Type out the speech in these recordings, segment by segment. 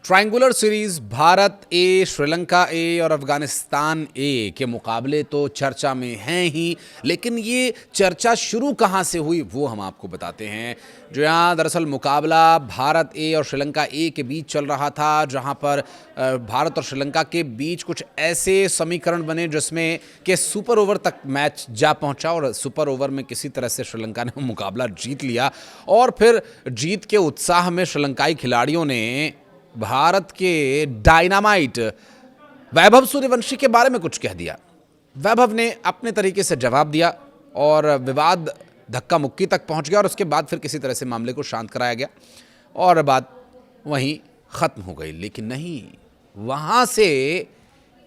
Triangular series Bharat ए, श्रीलंका ए और अफगानिस्तान ए के मुकाबले तो चर्चा में हैं ही, लेकिन ये चर्चा शुरू कहाँ से हुई वो हम आपको बताते हैं। जो यहाँ दरअसल मुकाबला भारत ए और श्रीलंका ए के बीच चल रहा था, जहाँ पर भारत और श्रीलंका के बीच कुछ ऐसे समीकरण बने जिसमें कि सुपर ओवर तक मैच जा पहुँचा और सुपर ओवर में किसी तरह से श्रीलंका ने मुकाबला जीत लिया। और फिर जीत के उत्साह में श्रीलंकाई खिलाड़ियों ने भारत के डायनामाइट वैभव सूर्यवंशी के बारे में कुछ कह दिया। वैभव ने अपने तरीके से जवाब दिया और विवाद धक्का मुक्की तक पहुंच गया और उसके बाद फिर किसी तरह से मामले को शांत कराया गया और बात वहीं ख़त्म हो गई। लेकिन नहीं, वहाँ से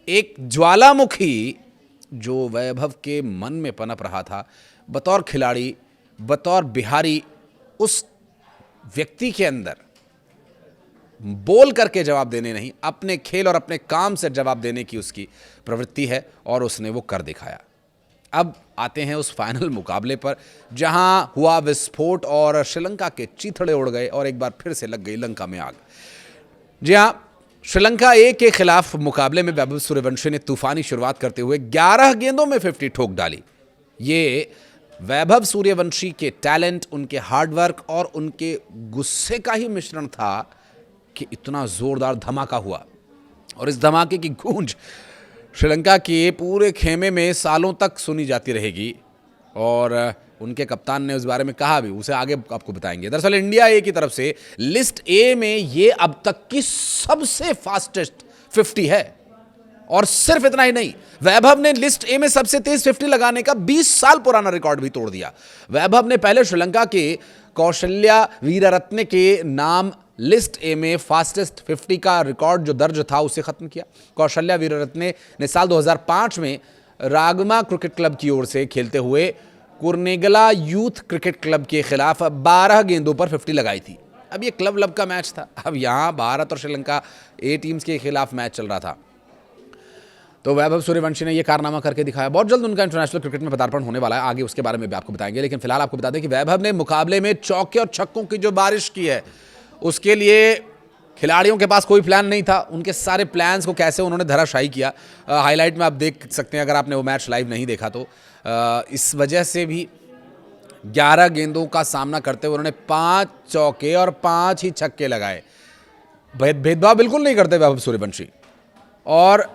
एक ज्वालामुखी जो वैभव के मन में पनप रहा था, बतौर खिलाड़ी, बतौर बिहारी, उस व्यक्ति के अंदर बोल करके जवाब देने नहीं, अपने खेल और अपने काम से जवाब देने की उसकी प्रवृत्ति है और उसने वो कर दिखाया। अब आते हैं उस फाइनल मुकाबले पर, जहां हुआ विस्फोट और श्रीलंका के चीथड़े उड़ गए और एक बार फिर से लग गई लंका में आग। जी हां, श्रीलंका ए के खिलाफ मुकाबले में वैभव सूर्यवंशी ने तूफानी शुरुआत करते हुए 11 गेंदों में 50 ठोक डाली। ये वैभव सूर्यवंशी के टैलेंट, उनके हार्डवर्क और उनके गुस्से का ही मिश्रण था कि इतना जोरदार धमाका हुआ और इस धमाके की गूंज श्रीलंका के पूरे खेमे में सालों तक सुनी जाती रहेगी। और उनके कप्तान ने उस बारे में कहा भी, उसे आगे आपको बताएंगे। दरअसल इंडिया ए की तरफ से लिस्ट ए में ये अब तक की सबसे फास्टेस्ट 50 है। और सिर्फ इतना ही नहीं, वैभव ने लिस्ट ए में सबसे तेज 50 लगाने का 20 साल पुराना रिकॉर्ड भी तोड़ दिया। वैभव ने पहले श्रीलंका के कौशल्या वीररत्ने के नाम लिस्ट ए में फास्टेस्ट 50 का रिकॉर्ड जो दर्ज था उसे खत्म किया। कौशल्या वीररत्ने ने साल 2005 में रागमा क्रिकेट क्लब की ओर से खेलते हुए कुर्नेगला यूथ क्रिकेट क्लब के खिलाफ 12 गेंदों पर 50 लगाई थी। अब ये क्लब का मैच था, अब यहाँ भारत और श्रीलंका ए टीम्स के खिलाफ मैच चल रहा था। तो वैभव सूर्यवंशी ने यह कारनामा करके दिखाया। बहुत जल्द उनका इंटरनेशनल क्रिकेट में पदार्पण होने वाला है, आगे उसके बारे में भी आपको बताएंगे। लेकिन फिलहाल आपको बता दें कि वैभव ने मुकाबले में चौके और छक्कों की जो बारिश की है, उसके लिए खिलाड़ियों के पास कोई प्लान नहीं था। उनके सारे प्लान्स को कैसे उन्होंने धराशायी किया, हाईलाइट में आप देख सकते हैं अगर आपने वो मैच लाइव नहीं देखा तो। इस वजह से भी 11 गेंदों का सामना करते हुए उन्होंने 5 चौके और 5 ही छक्के लगाए। भेदभाव बिल्कुल नहीं करते वैभव सूर्यवंशी। और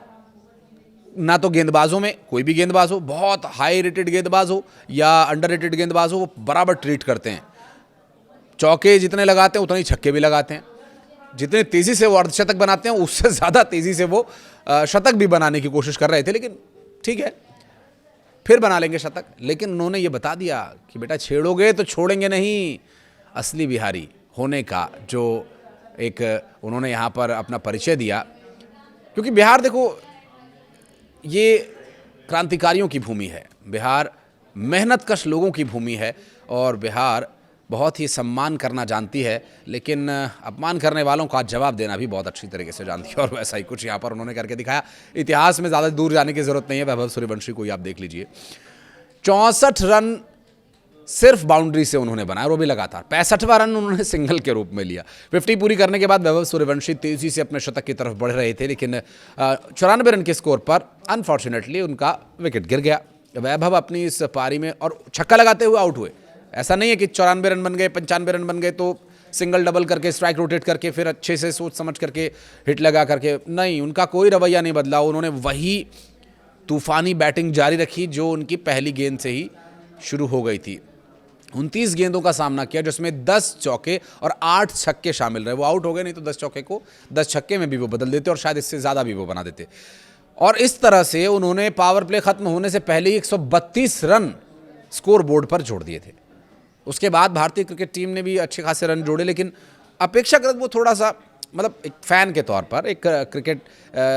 ना तो गेंदबाजों में, कोई भी गेंदबाज हो, बहुत हाई रेटेड गेंदबाज हो या अंडर रेटेड गेंदबाज हो, वो बराबर ट्रीट करते हैं। चौके जितने लगाते हैं उतने ही छक्के भी लगाते हैं। जितने तेज़ी से वो अर्धशतक बनाते हैं उससे ज़्यादा तेज़ी से वो शतक भी बनाने की कोशिश कर रहे थे। लेकिन ठीक है, फिर बना लेंगे शतक। लेकिन उन्होंने ये बता दिया कि बेटा छेड़ोगे तो छोड़ेंगे नहीं। असली बिहारी होने का जो एक उन्होंने यहाँ पर अपना परिचय दिया, क्योंकि बिहार देखो ये क्रांतिकारियों की भूमि है, बिहार मेहनतकश लोगों की भूमि है और बिहार बहुत ही सम्मान करना जानती है, लेकिन अपमान करने वालों का जवाब देना भी बहुत अच्छी तरीके से जानती है। और वैसा ही कुछ यहाँ पर उन्होंने करके दिखाया। इतिहास में ज़्यादा दूर जाने की ज़रूरत नहीं है, वैभव सूर्यवंशी को ही आप देख लीजिए। 64 रन सिर्फ बाउंड्री से उन्होंने बनाया, वो भी लगातार 65वां रन उन्होंने सिंगल के रूप में लिया। 50 पूरी करने के बाद वैभव सूर्यवंशी तेज़ी से अपने शतक की तरफ बढ़ रहे थे, लेकिन 94 रन के स्कोर पर अनफॉर्चुनेटली उनका विकेट गिर गया। वैभव अपनी इस पारी में और छक्का लगाते हुए आउट हुए। ऐसा नहीं है कि 94 रन बन गए, 95 रन बन गए तो सिंगल डबल करके स्ट्राइक रोटेट करके फिर अच्छे से सोच समझ करके हिट लगा करके, नहीं, उनका कोई रवैया नहीं बदला। उन्होंने वही तूफानी बैटिंग जारी रखी जो उनकी पहली गेंद से ही शुरू हो गई थी। 29 गेंदों का सामना किया जिसमें 10 चौके और 8 छक्के शामिल रहे। वो आउट हो गए, नहीं तो 10 चौके को 10 छक्के में भी वो बदल देते और शायद इससे ज़्यादा भी वो बना देते। और इस तरह से उन्होंने पावर प्ले खत्म होने से पहले ही 132 रन स्कोर बोर्ड पर जोड़ दिए थे। उसके बाद भारतीय क्रिकेट टीम ने भी अच्छे खासे रन जोड़े, लेकिन अपेक्षाकृत वो थोड़ा सा, मतलब एक फ़ैन के तौर पर, एक क्रिकेट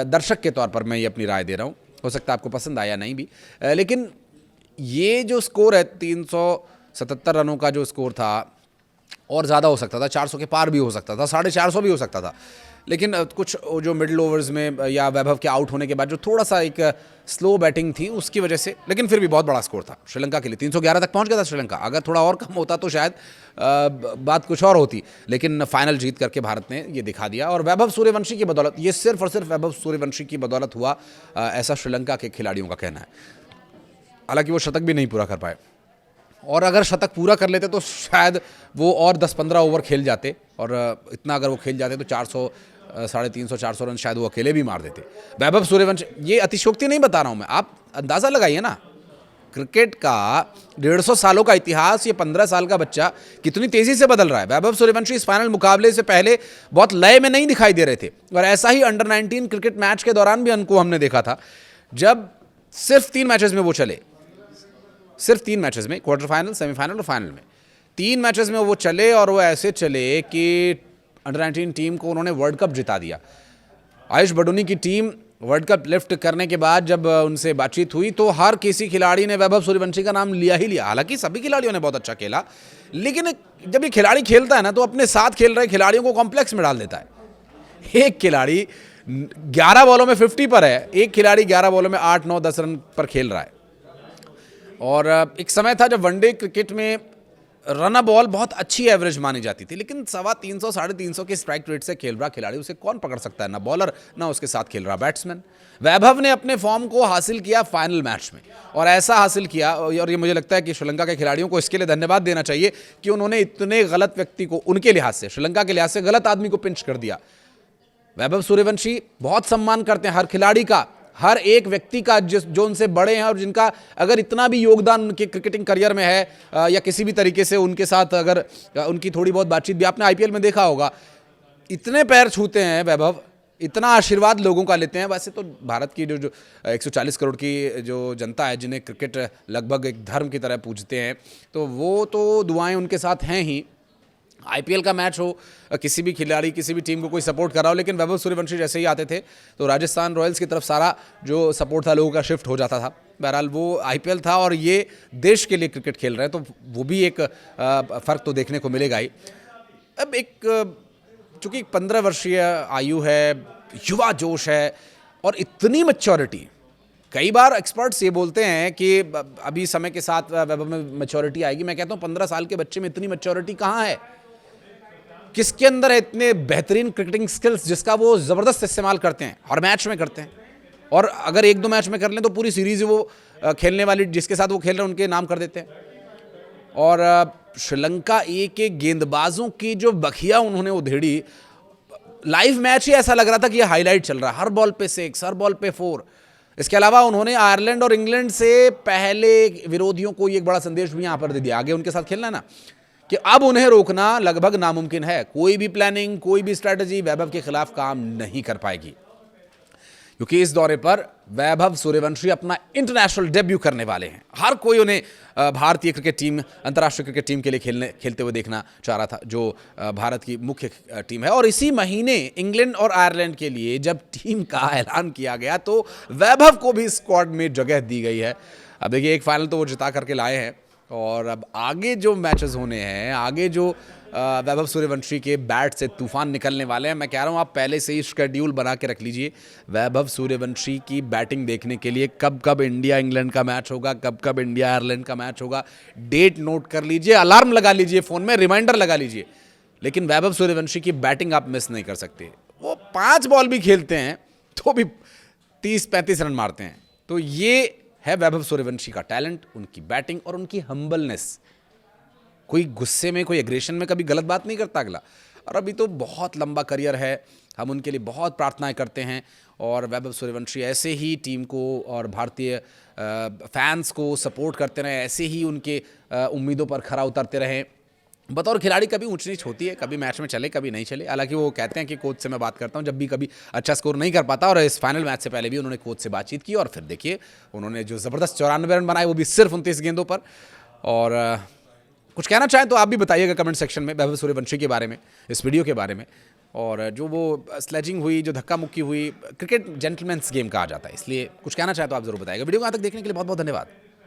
दर्शक के तौर पर मैं ये अपनी राय दे रहा हूँ, हो सकता है आपको पसंद आया नहीं भी, लेकिन ये जो स्कोर है 377 रनों का जो स्कोर था, और ज़्यादा हो सकता था, 400 के पार भी हो सकता था, 450 भी हो सकता था। लेकिन कुछ जो मिडिल ओवर्स में या वैभव के आउट होने के बाद जो थोड़ा सा एक स्लो बैटिंग थी उसकी वजह से, लेकिन फिर भी बहुत बड़ा स्कोर था श्रीलंका के लिए। 311 तक पहुंच गया था श्रीलंका। अगर थोड़ा और कम होता तो शायद बात कुछ और होती, लेकिन फाइनल जीत करके भारत ने ये दिखा दिया। और वैभव सूर्यवंशी की बदौलत, ये सिर्फ और सिर्फ वैभव सूर्यवंशी की बदौलत हुआ, ऐसा श्रीलंका के खिलाड़ियों का कहना है। हालांकि वो शतक भी नहीं पूरा कर पाए, और अगर शतक पूरा कर लेते तो शायद वो और 10-15 ओवर खेल जाते, और इतना अगर वो खेल जाते तो 400, 350, 400 रन शायद वो अकेले भी मार देते। वैभव सूर्यवंशी, ये अतिशयोक्ति नहीं बता रहा हूं मैं, आप अंदाज़ा लगाइए ना, क्रिकेट का 150 सालों का इतिहास, ये 15 साल का बच्चा कितनी तेज़ी से बदल रहा है। वैभव सूर्यवंशी इस फाइनल मुकाबले से पहले बहुत लय में नहीं दिखाई दे रहे थे, और ऐसा ही अंडर 19 क्रिकेट मैच के दौरान भी उनको हमने देखा था, जब सिर्फ 3 मैचेस में वो चले, सिर्फ 3 मैचेस में, क्वार्टर फाइनल, सेमीफाइनल और फाइनल में 3 मैचेस में वो चले, और वो ऐसे चले कि अंडर 19 टीम को उन्होंने वर्ल्ड कप जिता दिया। आयुष बडूनी की टीम वर्ल्ड कप लिफ्ट करने के बाद जब उनसे बातचीत हुई तो हर किसी खिलाड़ी ने वैभव सूर्यवंशी का नाम लिया ही लिया। हालांकि सभी खिलाड़ियों ने बहुत अच्छा खेला, लेकिन जब ये खिलाड़ी खेलता है ना तो अपने साथ खेल रहे खिलाड़ियों को कॉम्प्लेक्स में डाल देता है। एक खिलाड़ी 11 बॉलों में 50 पर है, एक खिलाड़ी 11 बॉलों में 8, 9, 10 रन पर खेल रहा है। और एक समय था जब वनडे क्रिकेट में रन बॉल बहुत अच्छी एवरेज मानी जाती थी, लेकिन 350, 350 के स्ट्राइक रेट से खेल रहा खिलाड़ी, उसे कौन पकड़ सकता है, ना बॉलर ना उसके साथ खेल रहा बैट्समैन। वैभव ने अपने फॉर्म को हासिल किया फाइनल मैच में, और ऐसा हासिल किया, और ये मुझे लगता है कि श्रीलंका के खिलाड़ियों को इसके लिए धन्यवाद देना चाहिए कि उन्होंने इतने गलत व्यक्ति को, उनके लिहाज से, श्रीलंका के लिहाज से गलत आदमी को पिंच कर दिया। वैभव सूर्यवंशी बहुत सम्मान करते हैं हर खिलाड़ी का, हर एक व्यक्ति का जो उनसे बड़े हैं और जिनका अगर इतना भी योगदान उनके क्रिकेटिंग करियर में है, या किसी भी तरीके से उनके साथ अगर उनकी थोड़ी बहुत बातचीत भी आपने आईपीएल में देखा होगा, इतने पैर छूते हैं वैभव, इतना आशीर्वाद लोगों का लेते हैं। वैसे तो भारत की जो 140 करोड़ की जो जनता है, जिन्हें क्रिकेट लगभग एक धर्म की तरह पूजते हैं, तो वो तो दुआएं उनके साथ हैं ही। आईपीएल का मैच हो, किसी भी खिलाड़ी किसी भी टीम को कोई सपोर्ट कर रहा हो, लेकिन वैभव सूर्यवंशी जैसे ही आते थे तो राजस्थान रॉयल्स की तरफ सारा जो सपोर्ट था लोगों का शिफ्ट हो जाता था। बहरहाल वो आईपीएल था और ये देश के लिए क्रिकेट खेल रहे हैं, तो वो भी एक फ़र्क तो देखने को मिलेगा ही। अब चूँकि 15 वर्षीय आयु है, युवा जोश है और इतनी मैच्योरिटी, कई बार एक्सपर्ट्स ये बोलते हैं कि अभी समय के साथ वैभव में मैच्योरिटी आएगी। मैं कहता हूँ 15 साल के बच्चे में इतनी मैच्योरिटी कहाँ है, किसके अंदर है इतने बेहतरीन क्रिकेटिंग स्किल्स जिसका वो ज़बरदस्त इस्तेमाल करते हैं, हर मैच में करते हैं, और अगर 1-2 मैच में कर लें तो पूरी सीरीज़ वो खेलने वाली जिसके साथ वो खेल रहे हैं उनके नाम कर देते हैं। और श्रीलंका ए के गेंदबाजों की जो बखिया उन्होंने उधेड़ी, लाइव मैच ही ऐसा लग रहा था कि ये हाईलाइट चल रहा है, हर बॉल पे 6, हर बॉल पे 4। इसके अलावा उन्होंने आयरलैंड और इंग्लैंड से पहले विरोधियों को एक बड़ा संदेश भी यहाँ पर दे दिया, आगे उनके साथ खेलना है ना, कि अब उन्हें रोकना लगभग नामुमकिन है। कोई भी प्लानिंग, कोई भी स्ट्रैटेजी वैभव के खिलाफ काम नहीं कर पाएगी, क्योंकि इस दौरे पर वैभव सूर्यवंशी अपना इंटरनेशनल डेब्यू करने वाले हैं। हर कोई उन्हें भारतीय क्रिकेट टीम, अंतर्राष्ट्रीय क्रिकेट टीम के लिए खेलते हुए देखना चाह रहा था, जो भारत की मुख्य टीम है। और इसी महीने इंग्लैंड और आयरलैंड के लिए जब टीम का ऐलान किया गया तो वैभव को भी स्क्वाड में जगह दी गई है। अब देखिए, एक फाइनल तो वो जिता करके लाए हैं, और अब आगे जो मैचेस होने हैं, आगे जो वैभव सूर्यवंशी के बैट से तूफान निकलने वाले हैं, मैं कह रहा हूँ आप पहले से ही शेड्यूल बना के रख लीजिए वैभव सूर्यवंशी की बैटिंग देखने के लिए। कब कब इंडिया इंग्लैंड का मैच होगा, कब कब इंडिया आयरलैंड का मैच होगा, डेट नोट कर लीजिए, अलार्म लगा लीजिए फ़ोन में, रिमाइंडर लगा लीजिए, लेकिन वैभव सूर्यवंशी की बैटिंग आप मिस नहीं कर सकते। वो 5 बॉल भी खेलते हैं तो भी 30-35 रन मारते हैं। तो ये है वैभव सूर्यवंशी का टैलेंट, उनकी बैटिंग और उनकी हम्बलनेस। कोई गुस्से में, कोई एग्रेशन में कभी गलत बात नहीं करता अगला। और अभी तो बहुत लंबा करियर है, हम उनके लिए बहुत प्रार्थनाएं करते हैं, और वैभव सूर्यवंशी ऐसे ही टीम को और भारतीय फैंस को सपोर्ट करते रहें, ऐसे ही उनके उम्मीदों पर खरा उतरते रहें। बतौर खिलाड़ी कभी ऊंच नीच होती है, कभी मैच में चले कभी नहीं चले। हालांकि वो कहते हैं कि कोच से मैं बात करता हूं जब भी कभी अच्छा स्कोर नहीं कर पाता, और इस फाइनल मैच से पहले भी उन्होंने कोच से बातचीत की, और फिर देखिए उन्होंने जो ज़बरदस्त 94 रन बनाए, वो भी सिर्फ 29 गेंदों पर। और कुछ कहना चाहें तो आप भी बताइएगा कमेंट सेक्शन में वैभव सूर्यवंशी के बारे में, इस वीडियो के बारे में, और जो वो स्लेजिंग हुई, जो धक्का मुक्की हुई, क्रिकेट जेंटलमैन्स गेम कहा जाता है, इसलिए कुछ कहना चाहें तो आप ज़रूर बताइएगा। वीडियो को यहाँ तक देखने के लिए बहुत बहुत धन्यवाद।